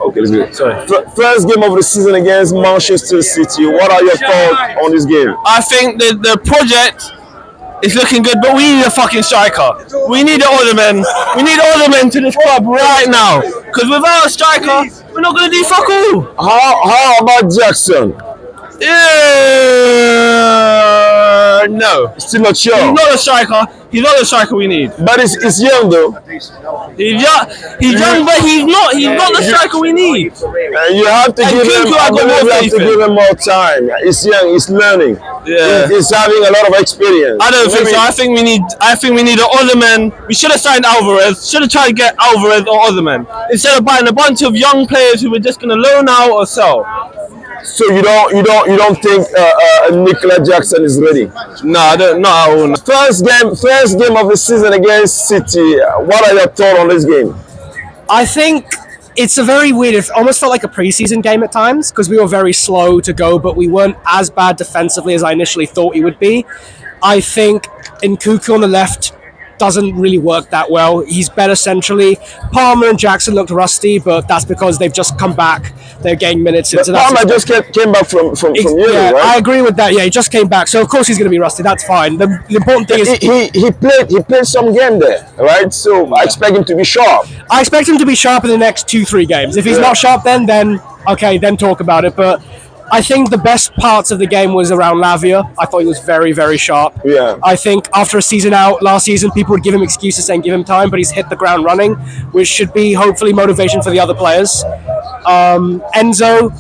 Okay, let's go. Sorry. First game of the season against Manchester City. What are your thoughts on this game? I think the project is looking good, but we need a fucking striker. We need other men. We need other men to this club right now. Because without a striker, we're not going to do fuck all. How about Jackson? No. Still not sure. He's not a striker. He's not the striker we need. But it's young though. He's young, but he's not the striker we need. You have to give him more time. He's young. He's learning. Yeah. He's having a lot of experience. I don't think so. I think we need the other men. We should have signed Alvarez. Should have tried to get Alvarez or other men instead of buying a bunch of young players who we're just going to loan out or sell. So you don't think Nicola Jackson is ready? No, I don't. Not at all. First game of the season against City. What are your thoughts on this game? I think it's a very weird. It almost felt like a preseason game at times because we were very slow to go, but we weren't as bad defensively as I initially thought we would be. I think Nkunku on the left doesn't really work that well. He's better centrally. Palmer and Jackson looked rusty, but that's because they've just come back. They're getting minutes. But Palmer just came back from Euro, yeah, right? I agree with that. Yeah, he just came back, so of course he's going to be rusty. That's fine. The important thing is he played some game there, right? So I expect him to be sharp. I expect him to be sharp in the next 2-3 games. If he's not sharp, then okay, then talk about it. But I think the best parts of the game was around Lavia. I thought he was very, very sharp. Yeah. I think after a season out last season, people would give him excuses saying give him time, but he's hit the ground running, which should be hopefully motivation for the other players. Enzo,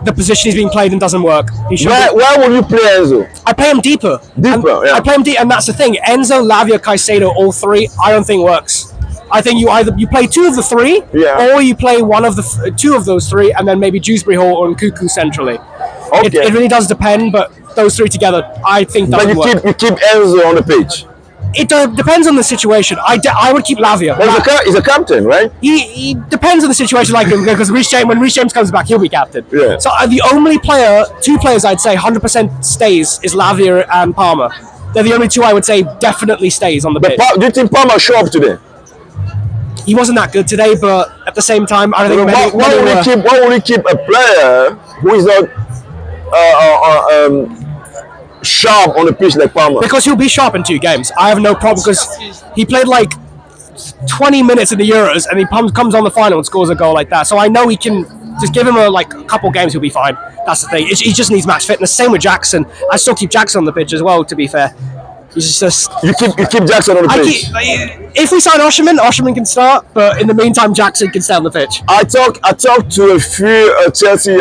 the position he's being played in doesn't work. Where would you play Enzo? I play him deeper. Yeah. I play him deep, and that's the thing. Enzo, Lavia, Caicedo, all three, I don't think works. I think you play two of the three, or you play one of the two of those three, and then maybe Dewsbury Hall or Nkunku centrally. Okay. It really does depend, but those three together, I think that would work. You keep Enzo on the pitch. It depends on the situation. I would keep Lavia. He's a captain, right? He depends on the situation, like because when Reece James comes back, he'll be captain. Yeah. So the only two players I'd say 100% stays is Lavia and Palmer. They're the only two I would say definitely stays on the pitch. Do you think Palmer show up today? He wasn't that good today, but at the same time, I don't think why would he keep a player who is not sharp on the pitch like Palmer? Because he'll be sharp in 2 games. I have no problem because he played like 20 minutes in the Euros and he comes on the final and scores a goal like that. So I know he can just give him a couple games, he'll be fine. That's the thing. He just needs match fitness. Same with Jackson. I still keep Jackson on the pitch as well, to be fair. He's just you keep Jackson on the pitch. If we sign Osimhen can start, but in the meantime, Jackson can stay on the pitch. I talked to a few Chelsea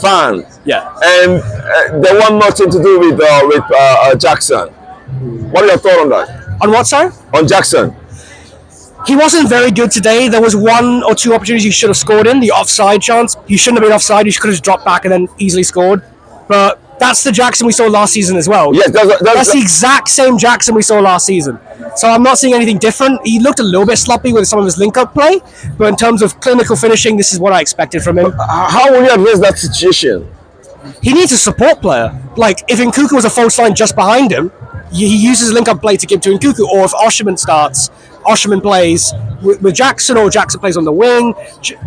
fans, and they want nothing to do with Jackson. What are your thoughts on that? On what, sir? On Jackson. He wasn't very good today. There was 1 or 2 opportunities he should have scored in. The offside chance, he shouldn't have been offside. He could have just dropped back and then easily scored. But that's the Jackson we saw last season as well. Yes, that's the exact same Jackson we saw last season. So I'm not seeing anything different. He looked a little bit sloppy with some of his link-up play, but in terms of clinical finishing, this is what I expected from him. How will you address that situation? He needs a support player. Like, if Nkunku was a false line just behind him, he uses link-up play to give to Nkunku, or if Osimhen starts, Osimhen plays with Jackson, or Jackson plays on the wing.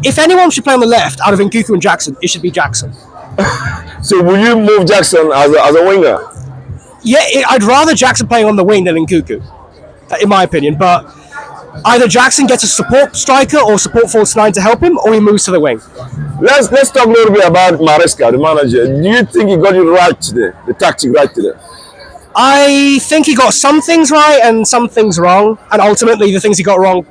If anyone should play on the left out of Nkunku and Jackson, it should be Jackson. So will you move Jackson as a winger? Yeah, I'd rather Jackson playing on the wing than Nkunku, in my opinion. But either Jackson gets a support striker or support false 9 to help him, or he moves to the wing. Let's talk a little bit about Maresca, the manager. Do you think he got it right today, the tactic right today? I think he got some things right and some things wrong, and ultimately the things he got wrong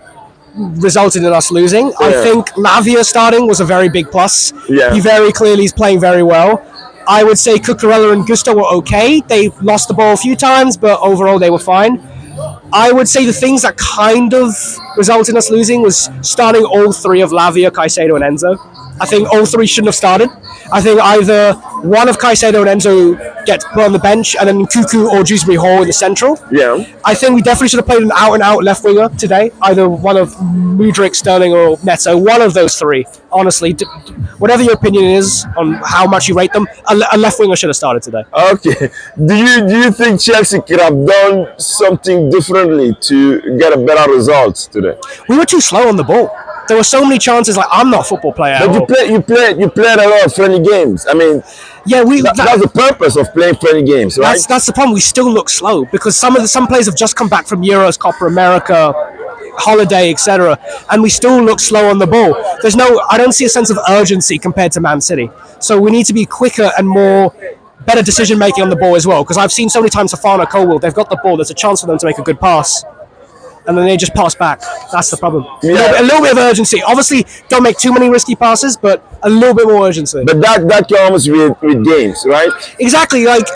resulted in us losing. I think Lavia starting was a very big plus. He very clearly is playing very well. I would say Cucurella and Gusto were okay. They lost the ball a few times, but overall they were fine. I would say the things that kind of resulted in us losing was starting all 3 of Lavia, Caicedo and Enzo. I think all 3 shouldn't have started. I think either one of Caicedo and Enzo gets put on the bench, and then Nkunku or Dewsbury Hall in the central. Yeah. I think we definitely should have played an out-and-out left winger today. Either one of Mudryk, Sterling, or Neto. One of those 3. Honestly, whatever your opinion is on how much you rate them, a left winger should have started today. Okay. Do you think Chelsea could have done something differently to get a better result today? We were too slow on the ball. there were so many chances. Like, I'm not a football player. But you played a lot of friendly games. I mean, yeah, that's the purpose of playing friendly games, right? That's the problem. We still look slow because some players have just come back from Euros, Copa America, holiday, etc., and we still look slow on the ball. I don't see a sense of urgency compared to Man City. So we need to be quicker and better decision making on the ball as well. Because I've seen so many times Fofana, Colwill, they've got the ball. There's a chance for them to make a good pass, and then they just pass back. That's the problem. Yeah. A little bit of urgency. Obviously, don't make too many risky passes, but a little bit more urgency. But that comes with games, right? Exactly. Like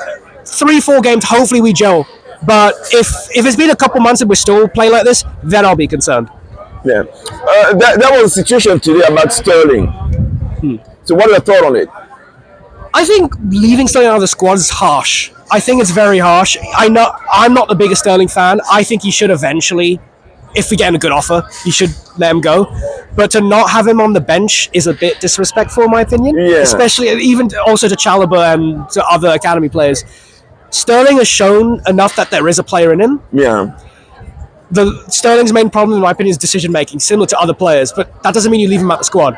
3-4 games, hopefully we gel. But if it's been a couple months and we're still playing like this, then I'll be concerned. Yeah. That was a situation today about Sterling. So what are your thoughts on it? I think leaving Sterling out of the squad is harsh. I think it's very harsh. I'm not the biggest Sterling fan. I think he should eventually, if we get him a good offer, he should let him go. But to not have him on the bench is a bit disrespectful, in my opinion. Yeah. Especially, even also to Chalobah and to other academy players. Sterling has shown enough that there is a player in him. Yeah. Sterling's main problem, in my opinion, is decision making, similar to other players. But that doesn't mean you leave him out the squad.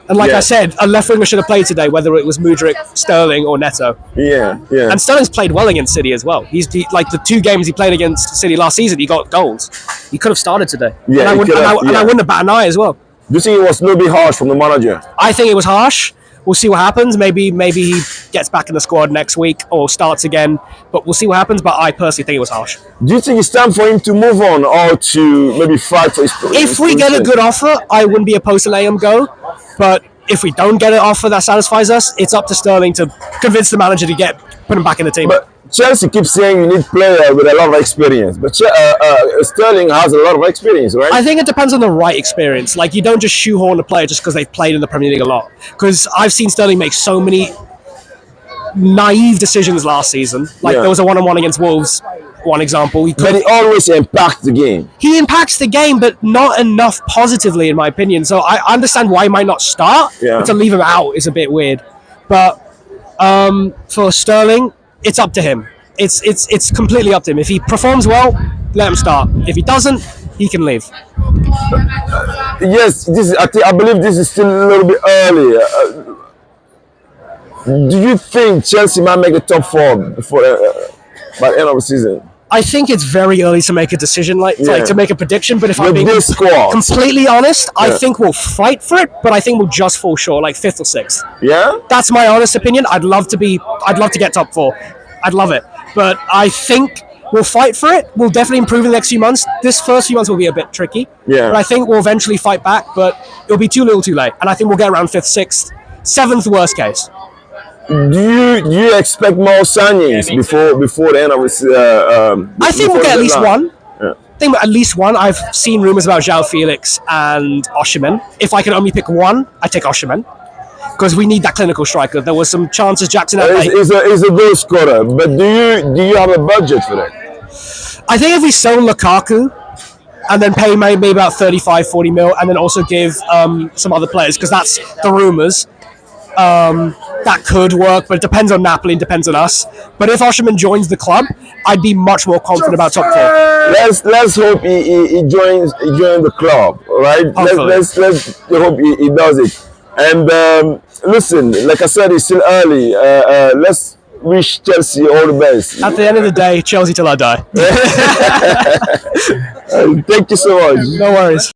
And like I said, a left winger should have played today, whether it was Mudryk, Sterling, or Neto. Yeah. And Sterling's played well against City as well. Like the 2 games he played against City last season, he got goals. He could have started today. Yeah, I wouldn't have batted an eye as well. Do you think it was a little bit harsh from the manager? I think it was harsh. We'll see what happens. Maybe he gets back in the squad next week or starts again. But we'll see what happens. But I personally think it was harsh. Do you think it's time for him to move on or to maybe fight for his position? If we get a good offer, I wouldn't be opposed to letting him go. But if we don't get an offer that satisfies us, it's up to Sterling to convince the manager to put him back in the team. But Chelsea keeps saying you need players with a lot of experience. But Sterling has a lot of experience, right? I think it depends on the right experience. Like, you don't just shoehorn a player just because they've played in the Premier League a lot. Because I've seen Sterling make so many naive decisions last season. Like, there was a one-on-one against Wolves, one example. But he always impacts the game. He impacts the game, but not enough positively, in my opinion. So I understand why he might not start, but to leave him out is a bit weird. But for Sterling, it's up to him. It's completely up to him. If he performs well, let him start. If he doesn't, he can leave. Yes, I believe this is still a little bit early. Do you think Chelsea might make the top 4 before by the end of the season? I think it's very early to make a decision, like to make a prediction. But if I'm being completely honest, I think we'll fight for it, but I think we'll just fall short, like 5th or 6th. Yeah, that's my honest opinion. I'd love to get top 4. I'd love it, but I think we'll fight for it. We'll definitely improve in the next few months. This first few months will be a bit tricky. Yeah, but I think we'll eventually fight back. But it'll be too little, too late, and I think we'll get around 5th, 6th, 7th, worst case. Do you expect more signings before the end of this? I think we'll get at least one. Yeah. I think at least one. I've seen rumours about João Felix and Osimhen. If I can only pick one, I take Osimhen because we need that clinical striker. There was some chances Jackson had. Is a goal scorer, but do you have a budget for that? I think if we sell Lukaku and then pay maybe about 35-40 mil, and then also give some other players, because that's the rumours. That could work, but it depends on Napoli and depends on us. But if Osimhen joins the club, I'd be much more confident about top 4. Let's hope he joins the club, right? Let's hope he does it. And listen, like I said, it's still early. Let's wish Chelsea all the best. At the end of the day, Chelsea till I die. Thank you so much. No worries.